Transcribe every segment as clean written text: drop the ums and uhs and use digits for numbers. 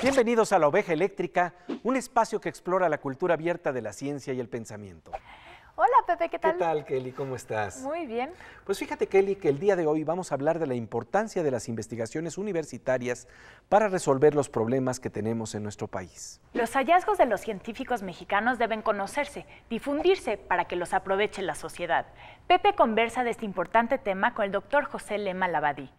Bienvenidos a La Oveja Eléctrica, un espacio que explora la cultura abierta de la ciencia y el pensamiento. Hola Pepe, ¿qué tal? ¿Qué tal, Kelly? ¿Cómo estás? Muy bien. Pues fíjate, Kelly, que el día de hoy vamos a hablar de la importancia de las investigaciones universitarias para resolver los problemas que tenemos en nuestro país. Los hallazgos de los científicos mexicanos deben conocerse, difundirse para que los aproveche la sociedad. Pepe conversa de este importante tema con el doctor José Lema Labadí.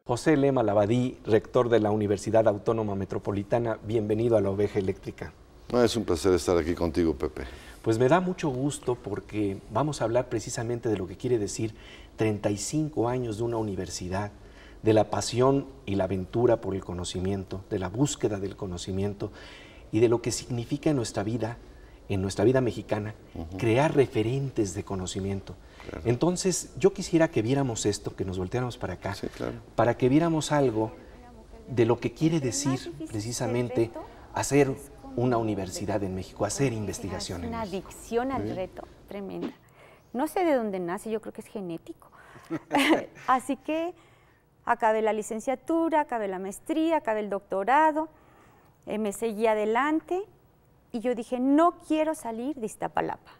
José Lema Labadí, rector de la Universidad Autónoma Metropolitana, bienvenido a La Oveja Eléctrica. No, es un placer estar aquí contigo, Pepe. Pues me da mucho gusto porque vamos a hablar precisamente de lo que quiere decir 35 años de una universidad, de la pasión y la aventura por el conocimiento, de la búsqueda del conocimiento y de lo que significa en nuestra vida mexicana, crear referentes de conocimiento. Claro. Entonces, yo quisiera que viéramos esto, que nos volteáramos para acá, sí, claro, para que viéramos algo de lo que quiere decir precisamente hacer una universidad en México, hacer investigación en México. Es una adicción al reto tremenda. No sé de dónde nace, yo creo que es genético. Así que acabé la licenciatura, acabé la maestría, acabé el doctorado, me seguí adelante y yo dije, no quiero salir de Iztapalapa,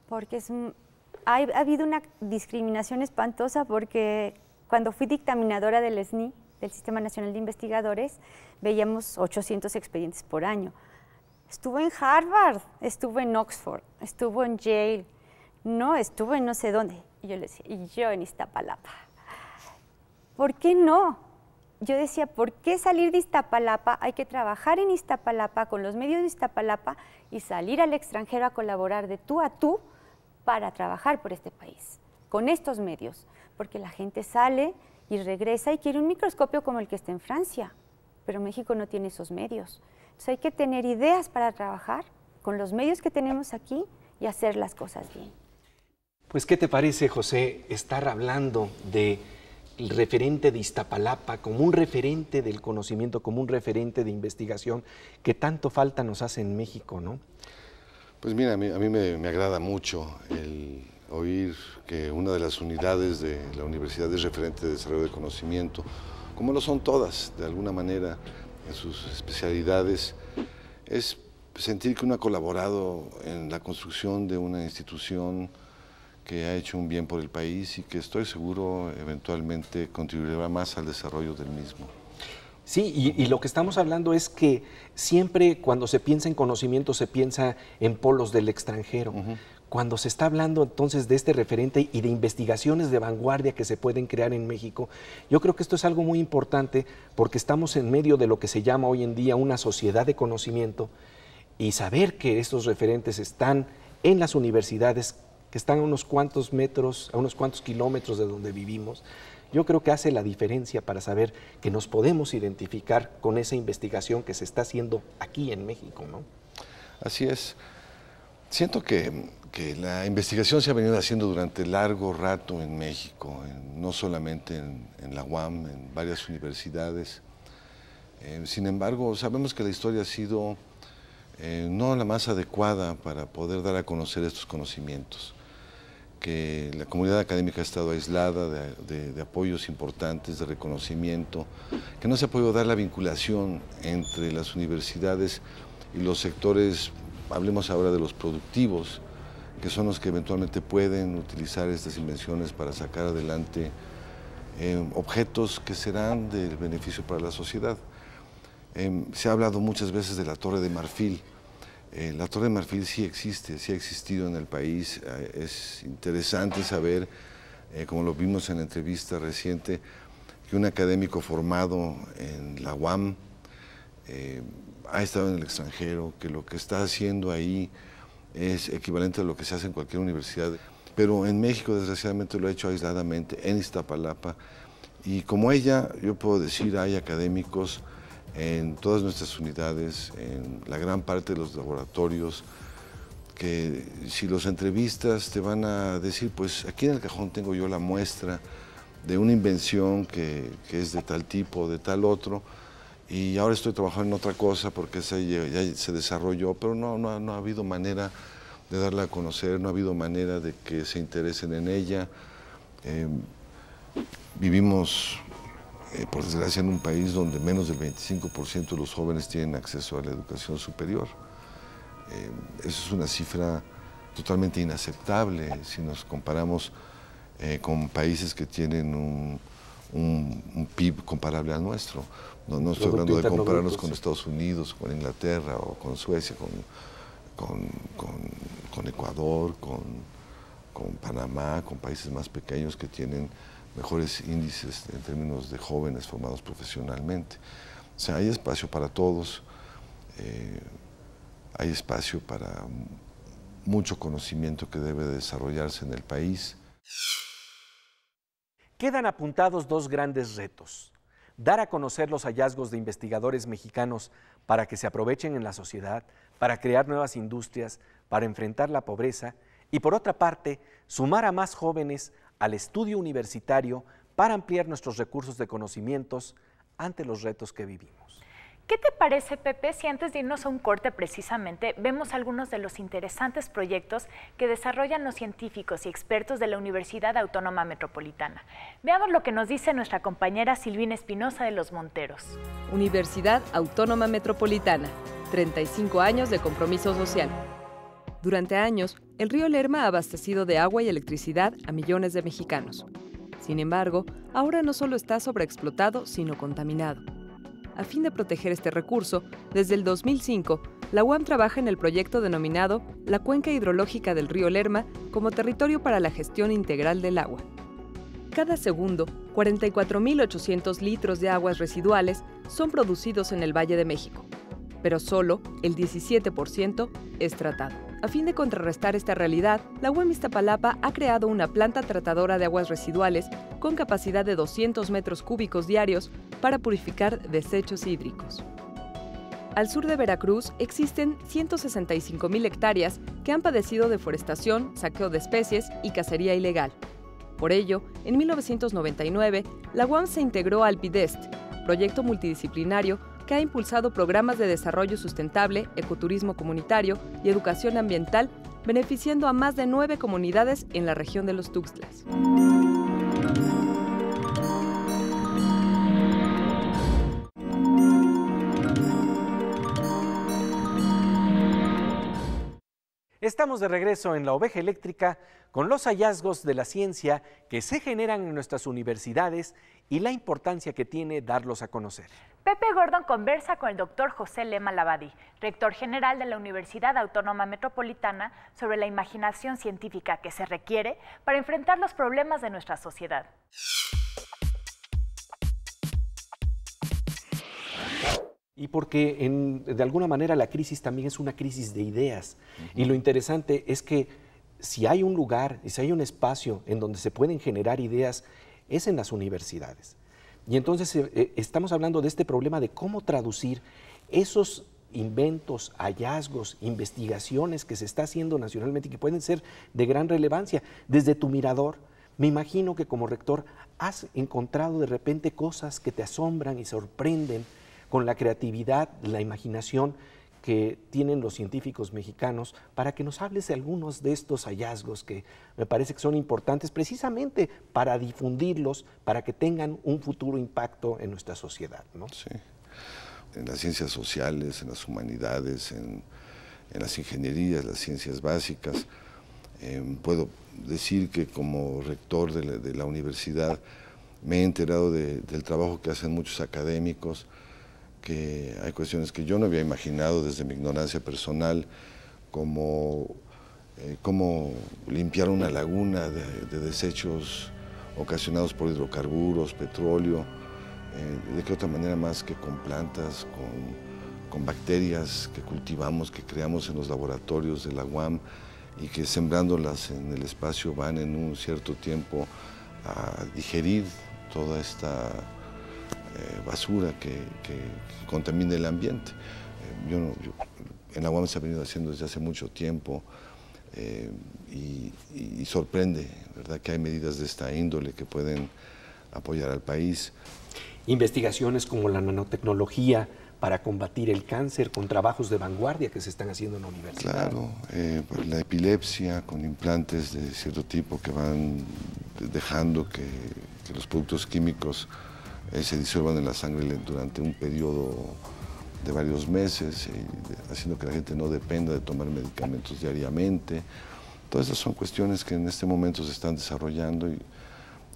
porque ha habido una discriminación espantosa, porque cuando fui dictaminadora del SNI, del Sistema Nacional de Investigadores, veíamos 800 expedientes por año. Estuvo en Harvard, estuvo en Oxford, estuvo en Yale, no, estuvo en no sé dónde. Y yo le decía, y yo en Iztapalapa. ¿Por qué no? Yo decía, ¿por qué salir de Iztapalapa? Hay que trabajar en Iztapalapa, con los medios de Iztapalapa, y salir al extranjero a colaborar de tú a tú para trabajar por este país, con estos medios, porque la gente sale y regresa y quiere un microscopio como el que está en Francia, pero México no tiene esos medios. Entonces hay que tener ideas para trabajar con los medios que tenemos aquí y hacer las cosas bien. Pues, ¿qué te parece, José, estar hablando del referente de Iztapalapa como un referente del conocimiento, como un referente de investigación que tanto falta nos hace en México, ¿no? Pues mira, a mí me agrada mucho el oír que una de las unidades de la universidad es referente de desarrollo de conocimiento, como lo son todas, de alguna manera, en sus especialidades. Es sentir que uno ha colaborado en la construcción de una institución que ha hecho un bien por el país y que estoy seguro eventualmente contribuirá más al desarrollo del mismo. Sí, y lo que estamos hablando es que siempre cuando se piensa en conocimiento se piensa en polos del extranjero. Cuando se está hablando entonces de este referente y de investigaciones de vanguardia que se pueden crear en México, yo creo que esto es algo muy importante porque estamos en medio de lo que se llama hoy en día una sociedad de conocimiento, y saber que estos referentes están en las universidades, que están a unos cuantos metros, a unos cuantos kilómetros de donde vivimos, yo creo que hace la diferencia para saber que nos podemos identificar con esa investigación que se está haciendo aquí en México, ¿no? Así es. Siento que la investigación se ha venido haciendo durante largo rato en México, no solamente en la UAM, en varias universidades. Sin embargo, sabemos que la historia ha sido no la más adecuada para poder dar a conocer estos conocimientos, que la comunidad académica ha estado aislada de apoyos importantes, de reconocimiento, que no se ha podido dar la vinculación entre las universidades y los sectores, hablemos ahora de los productivos, que son los que eventualmente pueden utilizar estas invenciones para sacar adelante objetos que serán del beneficio para la sociedad. Se ha hablado muchas veces de la Torre de Marfil. La Torre de Marfil sí existe, sí ha existido en el país. Es interesante saber, como lo vimos en la entrevista reciente, que un académico formado en la UAM ha estado en el extranjero, que lo que está haciendo ahí es equivalente a lo que se hace en cualquier universidad. Pero en México, desgraciadamente, lo ha hecho aisladamente, en Iztapalapa. Y como ella, yo puedo decir, hay académicos en todas nuestras unidades, en la gran parte de los laboratorios, que si los entrevistas te van a decir, pues aquí en el cajón tengo yo la muestra de una invención que es de tal tipo, de tal otro, Y ahora estoy trabajando en otra cosa porque esa ya se desarrolló, pero no ha habido manera de darla a conocer, no ha habido manera de que se interesen en ella. Vivimos, por desgracia, en un país donde menos del 25% de los jóvenes tienen acceso a la educación superior. Eso es una cifra totalmente inaceptable si nos comparamos con países que tienen un PIB comparable al nuestro. No estoy hablando de compararnos con Estados Unidos, con Inglaterra o con Suecia, con Ecuador, con Panamá, con países más pequeños que tienen mejores índices en términos de jóvenes formados profesionalmente. O sea, hay espacio para todos, hay espacio para mucho conocimiento que debe desarrollarse en el país. Quedan apuntados dos grandes retos: dar a conocer los hallazgos de investigadores mexicanos para que se aprovechen en la sociedad, para crear nuevas industrias, para enfrentar la pobreza, y por otra parte, sumar a más jóvenes al estudio universitario para ampliar nuestros recursos de conocimientos ante los retos que vivimos. ¿Qué te parece, Pepe, si antes de irnos a un corte precisamente vemos algunos de los interesantes proyectos que desarrollan los científicos y expertos de la Universidad Autónoma Metropolitana? Veamos lo que nos dice nuestra compañera Silvina Espinosa de Los Monteros. Universidad Autónoma Metropolitana, 35 años de compromiso social. Durante años, el río Lerma ha abastecido de agua y electricidad a millones de mexicanos. Sin embargo, ahora no solo está sobreexplotado, sino contaminado. A fin de proteger este recurso, desde el 2005, la UAM trabaja en el proyecto denominado la Cuenca Hidrológica del río Lerma como territorio para la gestión integral del agua. Cada segundo, 44.800 litros de aguas residuales son producidos en el Valle de México, pero solo el 17% es tratado. A fin de contrarrestar esta realidad, la UAM Iztapalapa ha creado una planta tratadora de aguas residuales con capacidad de 200 metros cúbicos diarios para purificar desechos hídricos. Al sur de Veracruz existen 165.000 hectáreas que han padecido deforestación, saqueo de especies y cacería ilegal. Por ello, en 1999, la UAM se integró al PIDEST, proyecto multidisciplinario que ha impulsado programas de desarrollo sustentable, ecoturismo comunitario y educación ambiental, beneficiando a más de 9 comunidades en la región de los Tuxtlas. Estamos de regreso en La Oveja Eléctrica con los hallazgos de la ciencia que se generan en nuestras universidades y la importancia que tiene darlos a conocer. Pepe Gordon conversa con el doctor José Lema Labadí, rector general de la Universidad Autónoma Metropolitana, sobre la imaginación científica que se requiere para enfrentar los problemas de nuestra sociedad. Y porque de alguna manera la crisis también es una crisis de ideas. Y lo interesante es que si hay un lugar, si hay un espacio en donde se pueden generar ideas, es en las universidades. Y entonces estamos hablando de este problema de cómo traducir esos inventos, hallazgos, investigaciones que se está haciendo nacionalmente y que pueden ser de gran relevancia. Desde tu mirador, me imagino que como rector has encontrado de repente cosas que te asombran y sorprenden con la creatividad, la imaginación que tienen los científicos mexicanos, para que nos hables de algunos de estos hallazgos que me parece que son importantes precisamente para difundirlos, para que tengan un futuro impacto en nuestra sociedad, ¿no? Sí, en las ciencias sociales, en las humanidades, en las ingenierías, las ciencias básicas. Puedo decir que como rector de la universidad me he enterado del trabajo que hacen muchos académicos, que hay cuestiones que yo no había imaginado desde mi ignorancia personal, como cómo limpiar una laguna de desechos ocasionados por hidrocarburos, petróleo, de qué otra manera más que con plantas, con bacterias que cultivamos, que creamos en los laboratorios de la UAM y que sembrándolas en el espacio van en un cierto tiempo a digerir toda esta basura que contamina el ambiente. En la UAM se ha venido haciendo desde hace mucho tiempo y sorprende, ¿verdad?, que hay medidas de esta índole que pueden apoyar al país. investigaciones como la nanotecnología para combatir el cáncer, con trabajos de vanguardia que se están haciendo en la universidad. Claro, la epilepsia con implantes de cierto tipo que van dejando que los productos químicos se disuelvan en la sangre durante un periodo de varios meses, haciendo que la gente no dependa de tomar medicamentos diariamente. Todas esas son cuestiones que en este momento se están desarrollando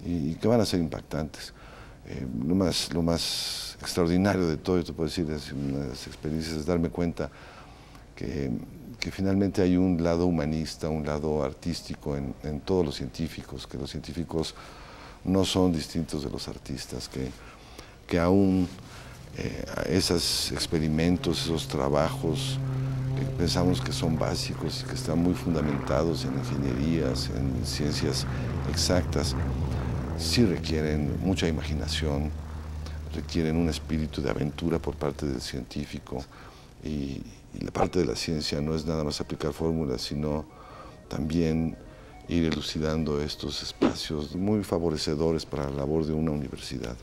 y que van a ser impactantes. Lo más extraordinario de todo, esto puedo decir, es unas experiencias, es darme cuenta que finalmente hay un lado humanista, un lado artístico en todos los científicos, que los científicos no son distintos de los artistas, que aún esos experimentos, esos trabajos que pensamos que son básicos y que están muy fundamentados en ingenierías, en ciencias exactas, sí requieren mucha imaginación, requieren un espíritu de aventura por parte del científico y la parte de la ciencia no es nada más aplicar fórmulas, sino también ir elucidando estos espacios muy favorecedores para la labor de una universidad.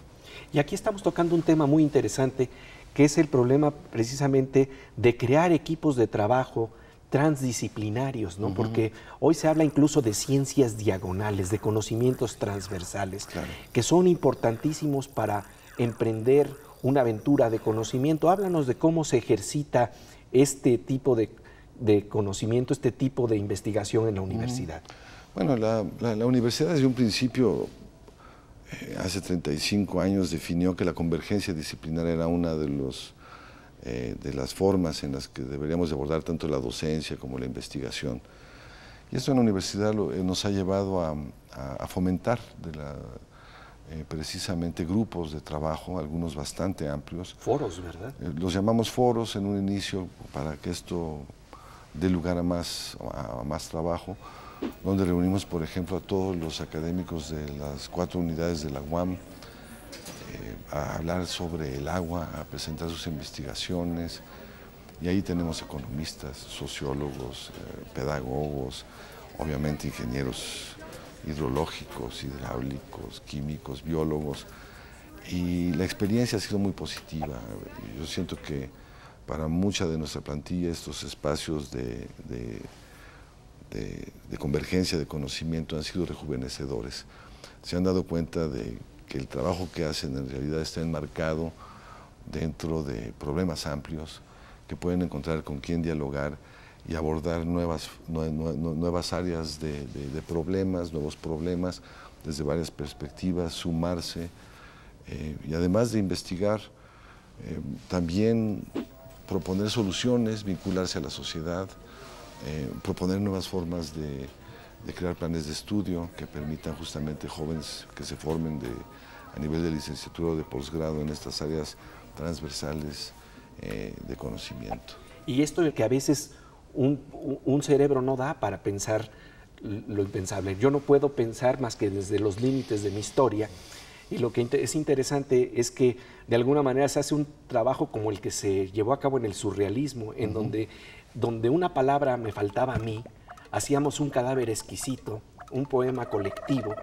Y aquí estamos tocando un tema muy interesante, que es el problema precisamente de crear equipos de trabajo transdisciplinarios, ¿no? Porque hoy se habla incluso de ciencias diagonales, de conocimientos transversales, que son importantísimos para emprender una aventura de conocimiento. Háblanos de cómo se ejercita este tipo de conocimiento, este tipo de investigación en la universidad. Bueno, la universidad desde un principio, hace 35 años, definió que la convergencia disciplinaria era una de las formas en las que deberíamos abordar tanto la docencia como la investigación. Y esto en la universidad nos ha llevado a fomentar precisamente grupos de trabajo, algunos bastante amplios. Foros, ¿verdad? Los llamamos foros en un inicio para que esto dé lugar a más trabajo, donde reunimos, por ejemplo, a todos los académicos de las 4 unidades de la UAM, a hablar sobre el agua, a presentar sus investigaciones, y ahí tenemos economistas, sociólogos, pedagogos, obviamente ingenieros hidrológicos, hidráulicos, químicos, biólogos, y la experiencia ha sido muy positiva. Yo siento que para mucha de nuestra plantilla estos espacios de convergencia de conocimiento han sido rejuvenecedores. Se han dado cuenta de que el trabajo que hacen en realidad está enmarcado dentro de problemas amplios, que pueden encontrar con quién dialogar y abordar nuevas áreas de problemas, nuevos problemas desde varias perspectivas, sumarse y además de investigar, también proponer soluciones, vincularse a la sociedad, proponer nuevas formas de crear planes de estudio que permitan justamente jóvenes que se formen a nivel de licenciatura o de posgrado en estas áreas transversales de conocimiento. Y esto que a veces un cerebro no da para pensar lo impensable. Yo no puedo pensar más que desde los límites de mi historia. Y lo que es interesante es que de alguna manera se hace un trabajo como el que se llevó a cabo en el surrealismo, en donde una palabra me faltaba a mí, hacíamos un cadáver exquisito, un poema colectivo,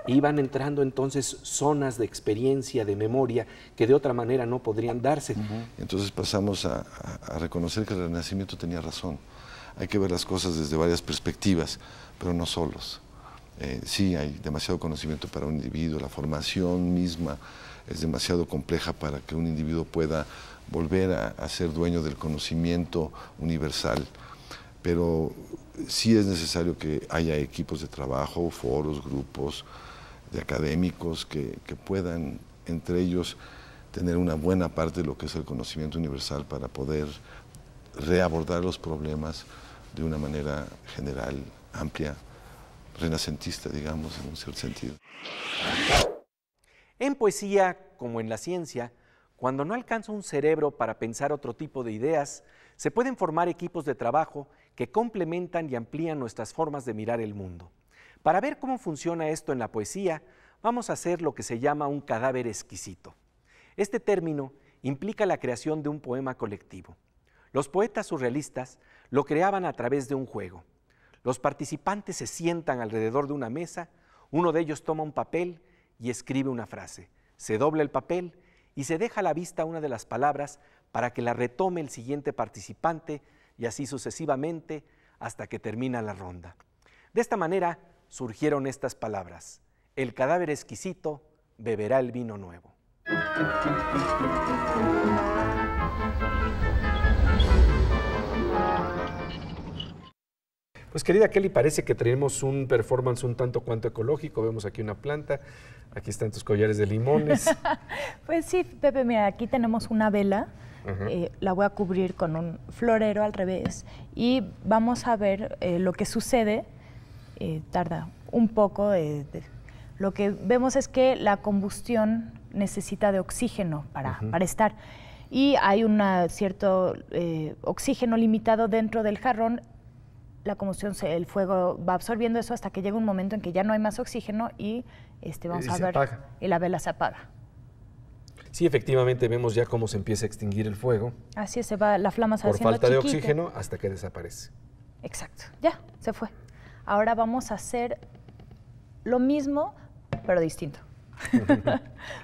e iban entrando entonces zonas de experiencia, de memoria, que de otra manera no podrían darse. Entonces pasamos a reconocer que el Renacimiento tenía razón. Hay que ver las cosas desde varias perspectivas, pero no solos. Sí, hay demasiado conocimiento para un individuo, la formación misma es demasiado compleja para que un individuo pueda volver a ser dueño del conocimiento universal, pero sí es necesario que haya equipos de trabajo, foros, grupos de académicos que puedan entre ellos tener una buena parte de lo que es el conocimiento universal para poder reabordar los problemas de una manera general, amplia, renacentista, digamos, en un cierto sentido. En poesía, como en la ciencia, cuando no alcanza un cerebro para pensar otro tipo de ideas, se pueden formar equipos de trabajo que complementan y amplían nuestras formas de mirar el mundo. Para ver cómo funciona esto en la poesía, vamos a hacer lo que se llama un cadáver exquisito. Este término implica la creación de un poema colectivo. Los poetas surrealistas lo creaban a través de un juego. Los participantes se sientan alrededor de una mesa, uno de ellos toma un papel y escribe una frase. Se dobla el papel y se deja a la vista una de las palabras para que la retome el siguiente participante y así sucesivamente hasta que termina la ronda. De esta manera surgieron estas palabras: el cadáver exquisito beberá el vino nuevo. Pues querida Kelly, parece que tenemos un performance un tanto cuanto ecológico. Vemos aquí una planta, aquí están tus collares de limones. Pues sí, Pepe, mira, aquí tenemos una vela, la voy a cubrir con un florero al revés y vamos a ver lo que sucede. Tarda un poco, lo que vemos es que la combustión necesita de oxígeno para estar, y hay un cierto oxígeno limitado dentro del jarrón. La combustión, el fuego va absorbiendo eso hasta que llega un momento en que ya no hay más oxígeno y vamos a ver, apaga. Y la vela se apaga. Sí, efectivamente vemos ya cómo se empieza a extinguir el fuego. Así es, la flama se va haciendo chiquita. Por falta de oxígeno hasta que desaparece. Exacto, ya, se fue. Ahora vamos a hacer lo mismo, pero distinto.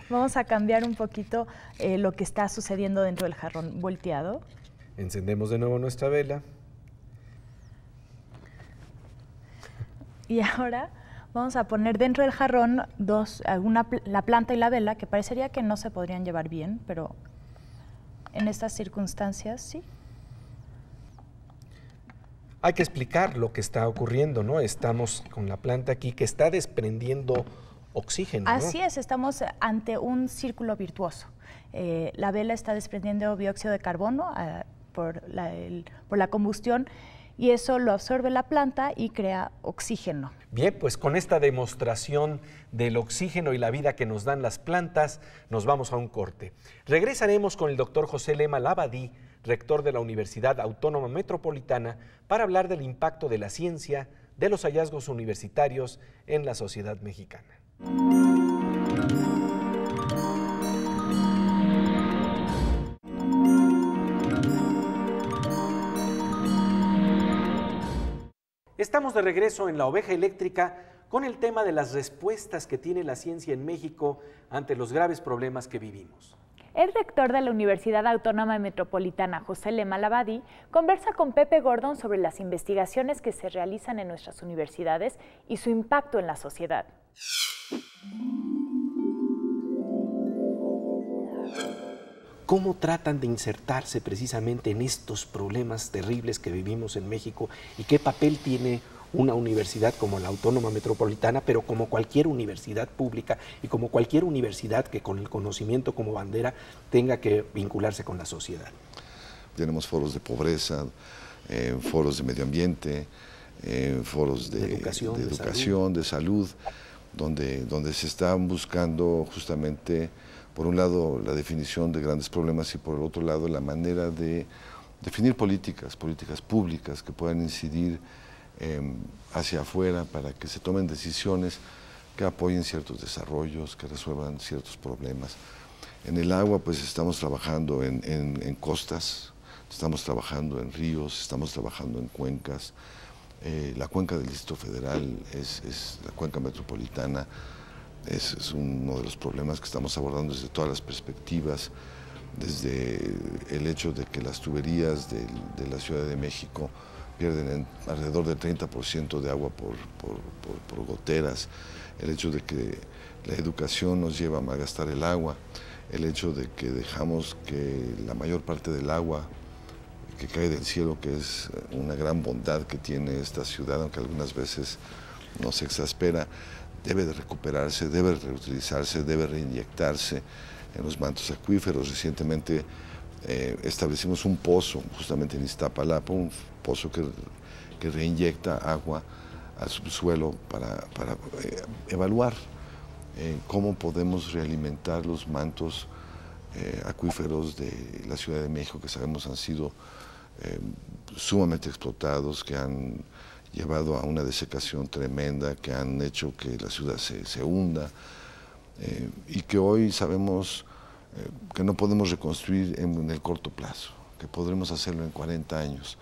Vamos a cambiar un poquito lo que está sucediendo dentro del jarrón volteado. Encendemos de nuevo nuestra vela. Y ahora vamos a poner dentro del jarrón la planta y la vela, que parecería que no se podrían llevar bien, pero en estas circunstancias sí. Hay que explicar lo que está ocurriendo, ¿no? Estamos con la planta aquí que está desprendiendo oxígeno, ¿no? Así es, estamos ante un círculo virtuoso. La vela está desprendiendo dióxido de carbono por la combustión, y eso lo absorbe la planta y crea oxígeno. Bien, pues con esta demostración del oxígeno y la vida que nos dan las plantas, nos vamos a un corte. Regresaremos con el doctor José Lema Labadí, rector de la Universidad Autónoma Metropolitana, para hablar del impacto de la ciencia, de los hallazgos universitarios en la sociedad mexicana. Estamos de regreso en La Oveja Eléctrica con el tema de las respuestas que tiene la ciencia en México ante los graves problemas que vivimos. El rector de la Universidad Autónoma Metropolitana, José Lema Labadí, conversa con Pepe Gordon sobre las investigaciones que se realizan en nuestras universidades y su impacto en la sociedad. ¿Cómo tratan de insertarse precisamente en estos problemas terribles que vivimos en México y qué papel tiene una universidad como la Autónoma Metropolitana, pero como cualquier universidad pública y como cualquier universidad que con el conocimiento como bandera tenga que vincularse con la sociedad? Tenemos foros de pobreza, foros de medio ambiente, foros de educación, de salud, donde se están buscando justamente, por un lado, la definición de grandes problemas y por el otro lado, la manera de definir políticas públicas que puedan incidir hacia afuera para que se tomen decisiones que apoyen ciertos desarrollos, que resuelvan ciertos problemas. En el agua, pues estamos trabajando en costas, estamos trabajando en ríos, estamos trabajando en cuencas. La cuenca del Distrito Federal es la cuenca metropolitana. Es uno de los problemas que estamos abordando desde todas las perspectivas, desde el hecho de que las tuberías de la Ciudad de México pierden alrededor del 30% de agua por goteras, el hecho de que la educación nos lleva a malgastar el agua, el hecho de que dejamos que la mayor parte del agua que cae del cielo, que es una gran bondad que tiene esta ciudad, aunque algunas veces nos exaspera, debe de recuperarse, debe reutilizarse, debe reinyectarse en los mantos acuíferos. Recientemente establecimos un pozo justamente en Iztapalapa, un pozo que reinyecta agua al subsuelo para evaluar cómo podemos realimentar los mantos acuíferos de la Ciudad de México, que sabemos han sido sumamente explotados, que han llevado a una desecación tremenda, que han hecho que la ciudad se hunda y que hoy sabemos que no podemos reconstruir en el corto plazo, que podremos hacerlo en 40 años,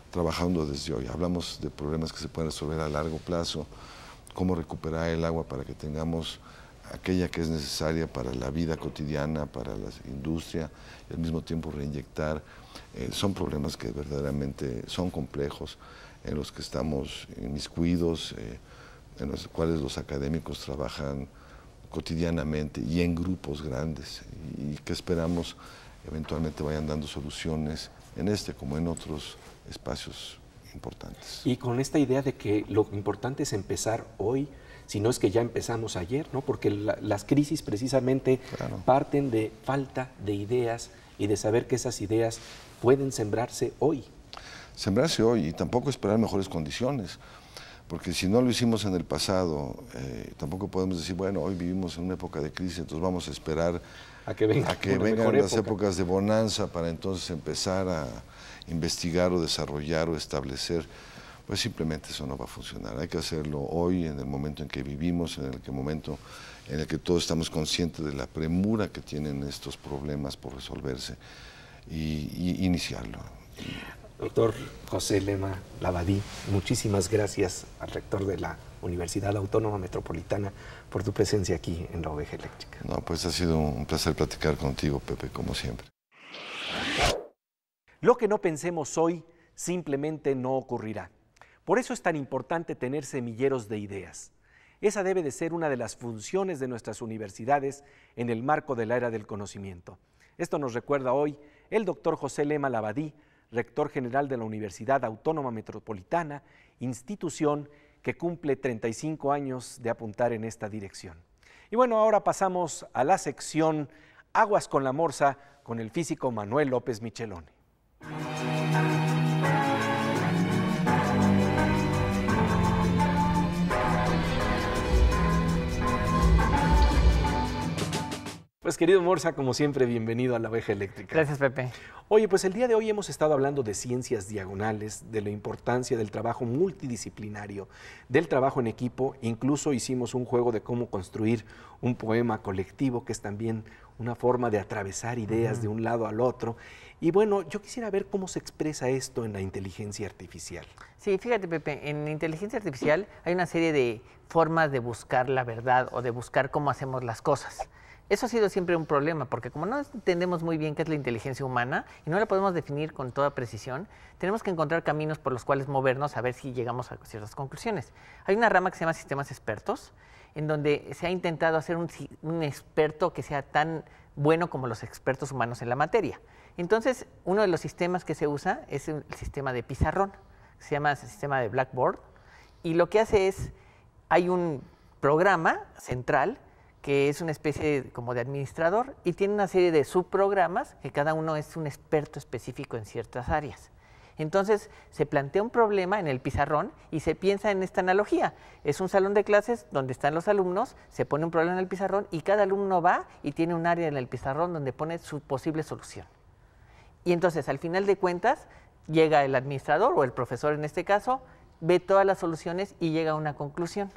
trabajando desde hoy. Hablamos de problemas que se pueden resolver a largo plazo, cómo recuperar el agua para que tengamos aquella que es necesaria para la vida cotidiana, para la industria, y al mismo tiempo reinyectar. Son problemas que verdaderamente son complejos, en los que estamos inmiscuidos, en los cuales los académicos trabajan cotidianamente y en grupos grandes, y que esperamos eventualmente vayan dando soluciones en este como en otros espacios importantes. Y con esta idea de que lo importante es empezar hoy, si no es que ya empezamos ayer, ¿no? Porque las crisis precisamente parten de falta de ideas y de saber que esas ideas pueden sembrarse hoy. Sembrarse hoy y tampoco esperar mejores condiciones, porque si no lo hicimos en el pasado, tampoco podemos decir, bueno, hoy vivimos en una época de crisis, entonces vamos a esperar a que vengan las épocas de bonanza para entonces empezar a investigar o desarrollar o establecer. Pues simplemente eso no va a funcionar. Hay que hacerlo hoy, en el momento en que vivimos, en el momento en el que todos estamos conscientes de la premura que tienen estos problemas por resolverse y iniciarlo. Doctor José Lema Labadí, muchísimas gracias al rector de la Universidad Autónoma Metropolitana por tu presencia aquí en la Oveja Eléctrica. No, pues ha sido un placer platicar contigo, Pepe, como siempre. Lo que no pensemos hoy simplemente no ocurrirá. Por eso es tan importante tener semilleros de ideas. Esa debe de ser una de las funciones de nuestras universidades en el marco de la era del conocimiento. Esto nos recuerda hoy el doctor José Lema Labadí, rector general de la Universidad Autónoma Metropolitana, institución que cumple 35 años de apuntar en esta dirección. Y bueno, ahora pasamos a la sección Aguas con la Morsa con el físico Manuel López Michelone. Pues querido Morsa, como siempre, bienvenido a la Oveja Eléctrica. Gracias, Pepe. Oye, pues el día de hoy hemos estado hablando de ciencias diagonales, de la importancia del trabajo multidisciplinario, del trabajo en equipo, incluso hicimos un juego de cómo construir un poema colectivo, que es también una forma de atravesar ideas de un lado al otro. Y bueno, yo quisiera ver cómo se expresa esto en la inteligencia artificial. Sí, fíjate, Pepe, en inteligencia artificial hay una serie de formas de buscar la verdad o de buscar cómo hacemos las cosas. Eso ha sido siempre un problema, porque como no entendemos muy bien qué es la inteligencia humana y no la podemos definir con toda precisión, tenemos que encontrar caminos por los cuales movernos a ver si llegamos a ciertas conclusiones. Hay una rama que se llama sistemas expertos, en donde se ha intentado hacer un experto que sea tan bueno como los expertos humanos en la materia. Entonces, uno de los sistemas que se usa es el sistema de pizarrón, se llama el sistema de Blackboard, y lo que hace es, hay un programa central que es una especie como de administrador y tiene una serie de subprogramas que cada uno es un experto específico en ciertas áreas. Entonces, se plantea un problema en el pizarrón y se piensa en esta analogía. Es un salón de clases donde están los alumnos, se pone un problema en el pizarrón y cada alumno va y tiene un área en el pizarrón donde pone su posible solución. Y entonces, al final de cuentas, llega el administrador o el profesor en este caso, ve todas las soluciones y llega a una conclusión,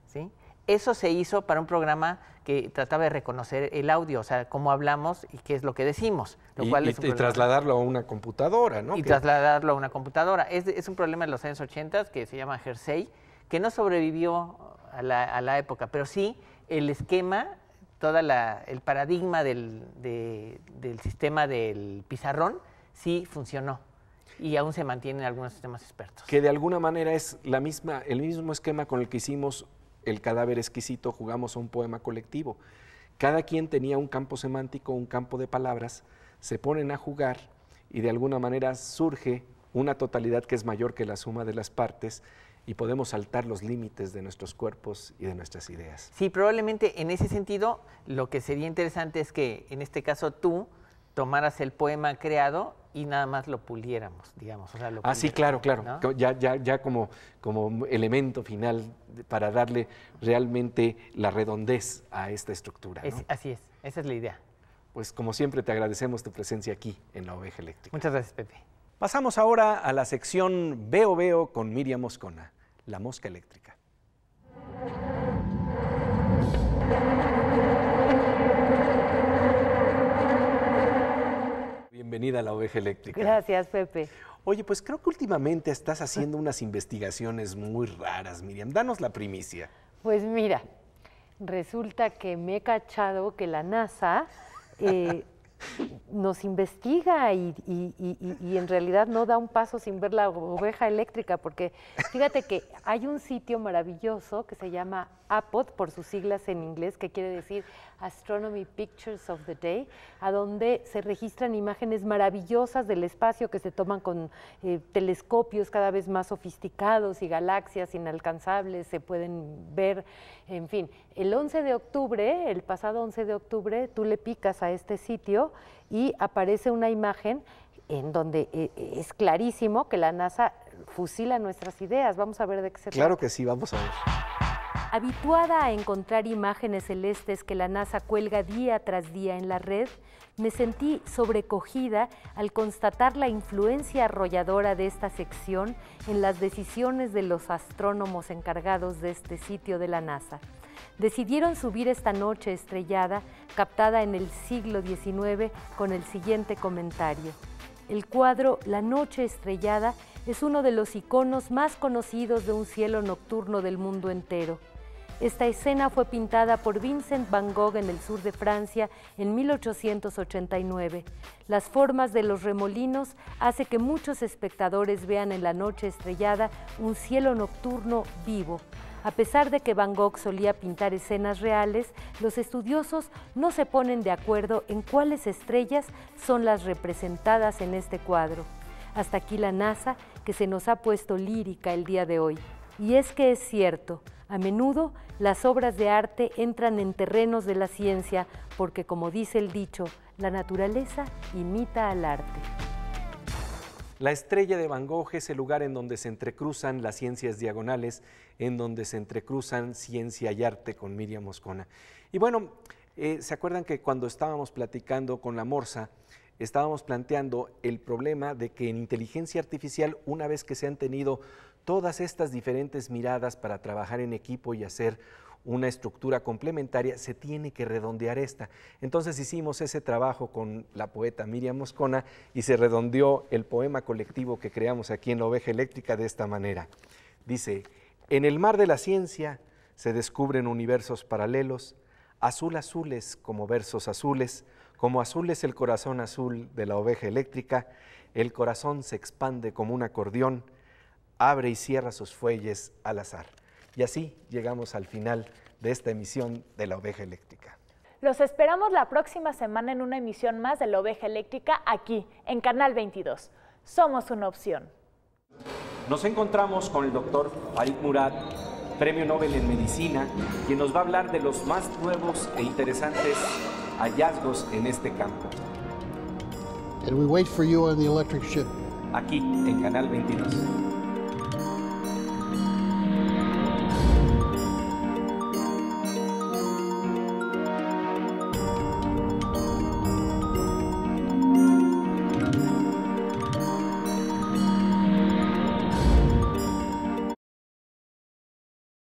¿sí? Eso se hizo para un programa que trataba de reconocer el audio, o sea, cómo hablamos y qué es lo que decimos. Lo cual es un problema. Trasladarlo a una computadora, ¿no? Trasladarlo a una computadora. Es un problema de los años 80 que se llama Hersey, que no sobrevivió a la época, pero sí el esquema, el paradigma del sistema del pizarrón sí funcionó. Y aún se mantienen algunos sistemas expertos. Que de alguna manera es el mismo esquema con el que hicimos El cadáver exquisito, jugamos a un poema colectivo. Cada quien tenía un campo semántico, un campo de palabras, se ponen a jugar y de alguna manera surge una totalidad que es mayor que la suma de las partes y podemos saltar los límites de nuestros cuerpos y de nuestras ideas. Sí, probablemente en ese sentido lo que sería interesante es que en este caso tú tomaras el poema creado y nada más lo puliéramos, digamos. O sea, sí, claro, ¿no? Ya como elemento final para darle realmente la redondez a esta estructura, ¿no? Así es, esa es la idea. Pues como siempre te agradecemos tu presencia aquí en la Oveja Eléctrica. Muchas gracias, Pepe. Pasamos ahora a la sección Veo con Miriam Moscona, la mosca eléctrica. Bienvenida a la Oveja Eléctrica. Gracias, Pepe. Oye, pues creo que últimamente estás haciendo unas investigaciones muy raras, Miriam. Danos la primicia. Pues mira, Resulta que me he cachado que la NASA nos investiga y en realidad no da un paso sin ver la oveja eléctrica, porque fíjate que hay un sitio maravilloso que se llama APOD, por sus siglas en inglés, que quiere decir Astronomy Pictures of the Day, a donde se registran imágenes maravillosas del espacio que se toman con telescopios cada vez más sofisticados y galaxias inalcanzables, se pueden ver, en fin. El 11 de octubre, el pasado 11 de octubre, tú le picas a este sitio y aparece una imagen en donde es clarísimo que la NASA fusila nuestras ideas. Vamos a ver de qué se trata. Claro que sí, vamos a ver. Habituada a encontrar imágenes celestes que la NASA cuelga día tras día en la red, me sentí sobrecogida al constatar la influencia arrolladora de esta sección en las decisiones de los astrónomos encargados de este sitio de la NASA. Decidieron subir esta noche estrellada, captada en el siglo XIX, con el siguiente comentario. El cuadro La Noche Estrellada es uno de los iconos más conocidos de un cielo nocturno del mundo entero. Esta escena fue pintada por Vincent van Gogh en el sur de Francia en 1889. Las formas de los remolinos hacen que muchos espectadores vean en La Noche Estrellada un cielo nocturno vivo. A pesar de que Van Gogh solía pintar escenas reales, los estudiosos no se ponen de acuerdo en cuáles estrellas son las representadas en este cuadro. Hasta aquí la NASA, que se nos ha puesto lírica el día de hoy. Y es que es cierto, a menudo las obras de arte entran en terrenos de la ciencia porque, como dice el dicho, la naturaleza imita al arte. La estrella de Van Gogh es el lugar en donde se entrecruzan las ciencias diagonales, en donde se entrecruzan ciencia y arte, con Miriam Moscona. Y bueno, ¿se acuerdan que cuando estábamos platicando con la Morsa, estábamos planteando el problema de que en inteligencia artificial, una vez que se han tenido todas estas diferentes miradas para trabajar en equipo y hacer una estructura complementaria, se tiene que redondear esta? Entonces hicimos ese trabajo con la poeta Miriam Moscona y se redondeó el poema colectivo que creamos aquí en La Oveja Eléctrica de esta manera. Dice: en el mar de la ciencia se descubren universos paralelos, azul azules como versos azules, como azul es el corazón azul de la oveja eléctrica, el corazón se expande como un acordeón, abre y cierra sus fuelles al azar. Y así llegamos al final de esta emisión de La Oveja Eléctrica. Los esperamos la próxima semana en una emisión más de La Oveja Eléctrica aquí, en Canal 22. Somos una opción. Nos encontramos con el doctor Farid Murad, Premio Nobel en Medicina, quien nos va a hablar de los más nuevos e interesantes hallazgos en este campo. And we wait for you on the electric ship. Aquí, en Canal 22.